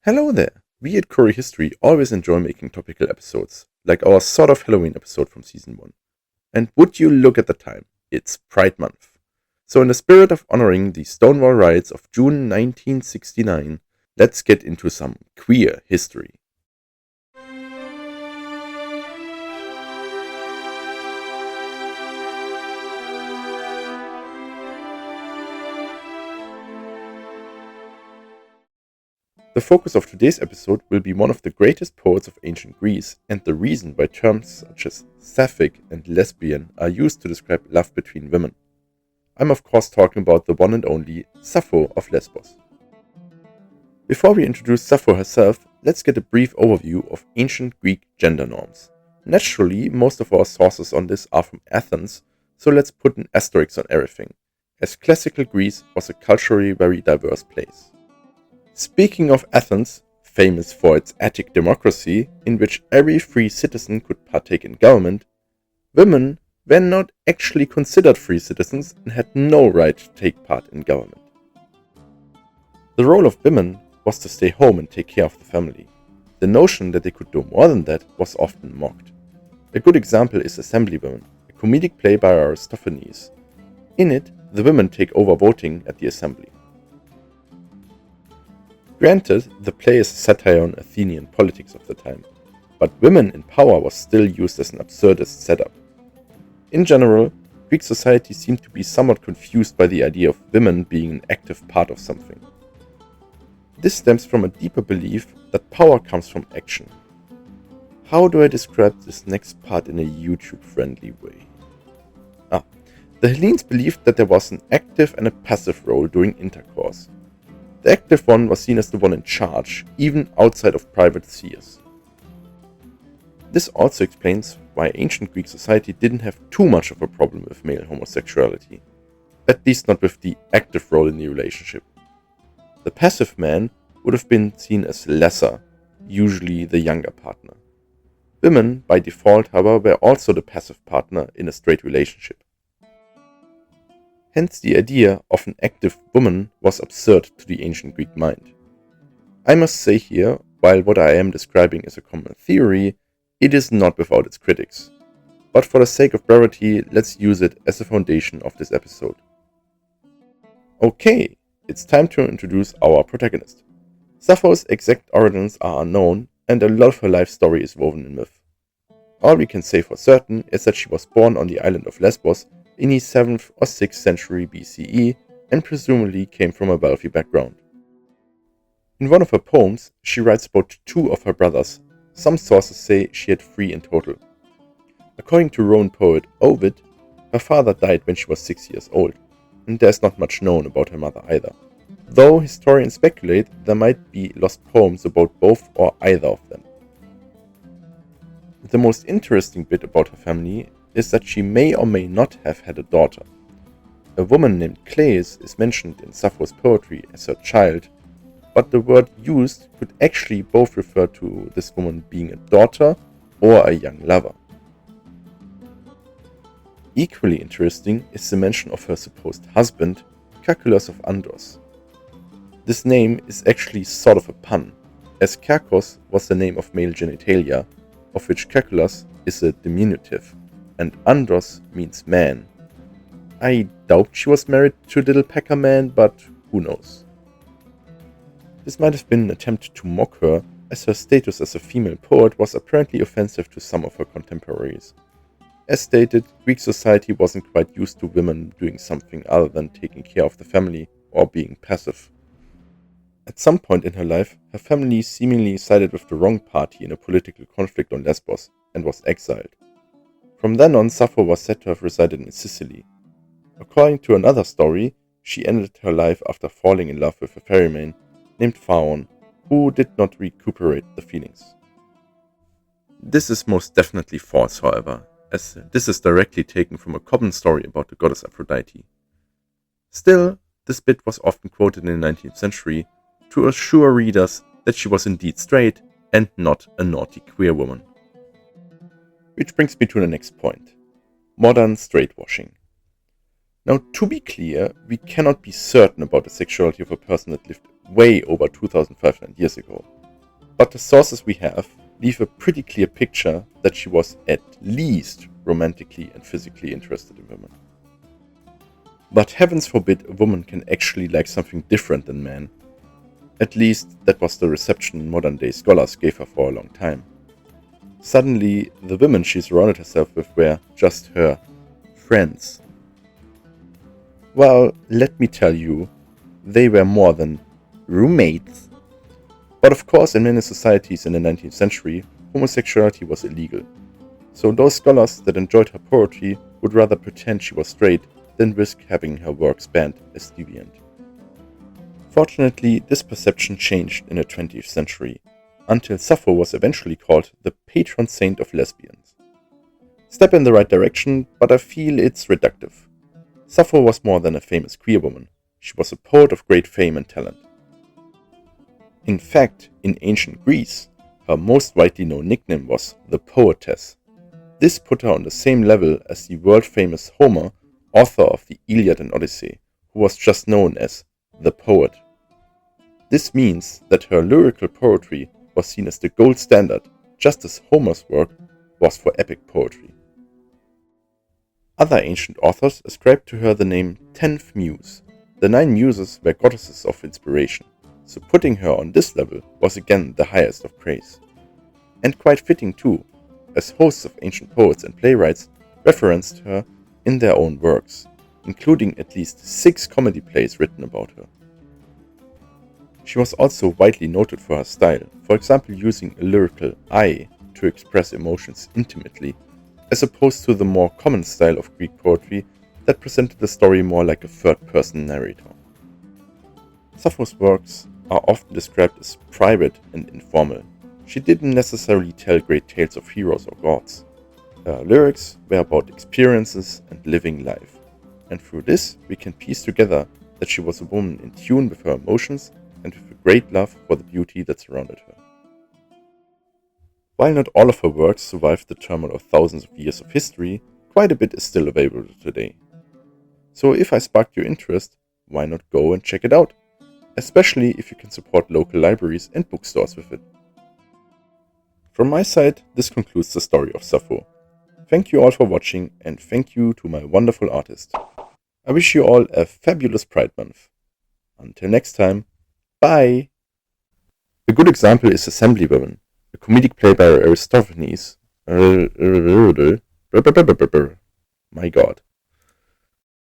Hello there! We at Curihistory always enjoy making topical episodes, like our sort of Halloween episode from season 1. And would you look at the time? It's Pride Month. So in the spirit of honoring the Stonewall riots of June 1969, let's get into some queer history. The focus of today's episode will be one of the greatest poets of ancient Greece and the reason why terms such as Sapphic and Lesbian are used to describe love between women. I'm of course talking about the one and only Sappho of Lesbos. Before we introduce Sappho herself, let's get a brief overview of ancient Greek gender norms. Naturally, most of our sources on this are from Athens, so let's put an asterisk on everything, as classical Greece was a culturally very diverse place. Speaking of Athens, famous for its Attic democracy, in which every free citizen could partake in government, women were not actually considered free citizens and had no right to take part in government. The role of women was to stay home and take care of the family. The notion that they could do more than that was often mocked. A good example is Assemblywomen, a comedic play by Aristophanes. In it, the women take over voting at the assembly. Granted, the play is a satire on Athenian politics of the time, but women in power was still used as an absurdist setup. In general, Greek society seemed to be somewhat confused by the idea of women being an active part of something. This stems from a deeper belief that power comes from action. How do I describe this next part in a YouTube-friendly way? The Hellenes believed that there was an active and a passive role during intercourse. The active one was seen as the one in charge, even outside of private spheres. This also explains why ancient Greek society didn't have too much of a problem with male homosexuality, at least not with the active role in the relationship. The passive man would have been seen as lesser, usually the younger partner. Women, by default, however, were also the passive partner in a straight relationship. Hence the idea of an active woman was absurd to the ancient Greek mind. I must say here, while what I am describing is a common theory, it is not without its critics. But for the sake of brevity, let's use it as the foundation of this episode. Okay, it's time to introduce our protagonist. Sappho's exact origins are unknown, and a lot of her life story is woven in myth. All we can say for certain is that she was born on the island of Lesbos in the 7th or 6th century BCE and presumably came from a wealthy background. In one of her poems, she writes about 2 of her brothers. Some sources say she had 3 in total. According to Roman poet Ovid, her father died when she was 6 years old, and there's not much known about her mother either, though historians speculate there might be lost poems about both or either of them. The most interesting bit about her family is that she may or may not have had a daughter. A woman named Cleis is mentioned in Sappho's poetry as her child, but the word used could actually both refer to this woman being a daughter or a young lover. Equally interesting is the mention of her supposed husband, Caculus of Andros. This name is actually sort of a pun, as Kakos was the name of male genitalia, of which Caculus is a diminutive, and Andros means man. I doubt she was married to a little pecker man, but who knows. This might have been an attempt to mock her, as her status as a female poet was apparently offensive to some of her contemporaries. As stated, Greek society wasn't quite used to women doing something other than taking care of the family or being passive. At some point in her life, her family seemingly sided with the wrong party in a political conflict on Lesbos and was exiled. From then on, Sappho was said to have resided in Sicily. According to another story, she ended her life after falling in love with a ferryman named Phaon, who did not recuperate the feelings. This is most definitely false, however, as this is directly taken from a common story about the goddess Aphrodite. Still, this bit was often quoted in the 19th century to assure readers that she was indeed straight and not a naughty queer woman. Which brings me to the next point: modern straightwashing. Now, to be clear, we cannot be certain about the sexuality of a person that lived way over 2500 years ago. But the sources we have leave a pretty clear picture that she was at least romantically and physically interested in women. But heavens forbid a woman can actually like something different than men. At least that was the reception modern day scholars gave her for a long time. Suddenly, the women she surrounded herself with were just her friends. Well, let me tell you, they were more than roommates. But of course, in many societies in the 19th century, homosexuality was illegal. So those scholars that enjoyed her poetry would rather pretend she was straight than risk having her works banned as deviant. Fortunately, this perception changed in the 20th century, until Sappho was eventually called the patron saint of lesbians. Step in the right direction, but I feel it's reductive. Sappho was more than a famous queer woman. She was a poet of great fame and talent. In fact, in ancient Greece, her most widely known nickname was the Poetess. This put her on the same level as the world-famous Homer, author of the Iliad and Odyssey, who was just known as the poet. This means that her lyrical poetry was seen as the gold standard, just as Homer's work was for epic poetry. Other ancient authors ascribed to her the name 10th Muse. The 9 muses were goddesses of inspiration, so putting her on this level was again the highest of praise. And quite fitting too, as hosts of ancient poets and playwrights referenced her in their own works, including at least 6 comedy plays written about her. She was also widely noted for her style, for example using a lyrical I to express emotions intimately, as opposed to the more common style of Greek poetry that presented the story more like a third-person narrator. Sappho's works are often described as private and informal. She didn't necessarily tell great tales of heroes or gods. Her lyrics were about experiences and living life, and through this we can piece together that she was a woman in tune with her emotions and with a great love for the beauty that surrounded her. While not all of her works survived the turmoil of thousands of years of history, quite a bit is still available today. So if I sparked your interest, why not go and check it out? Especially if you can support local libraries and bookstores with it. From my side, this concludes the story of Sappho. Thank you all for watching, and thank you to my wonderful artist. I wish you all a fabulous Pride Month. Until next time, bye! A good example is Assembly Women, a comedic play by Aristophanes. My God.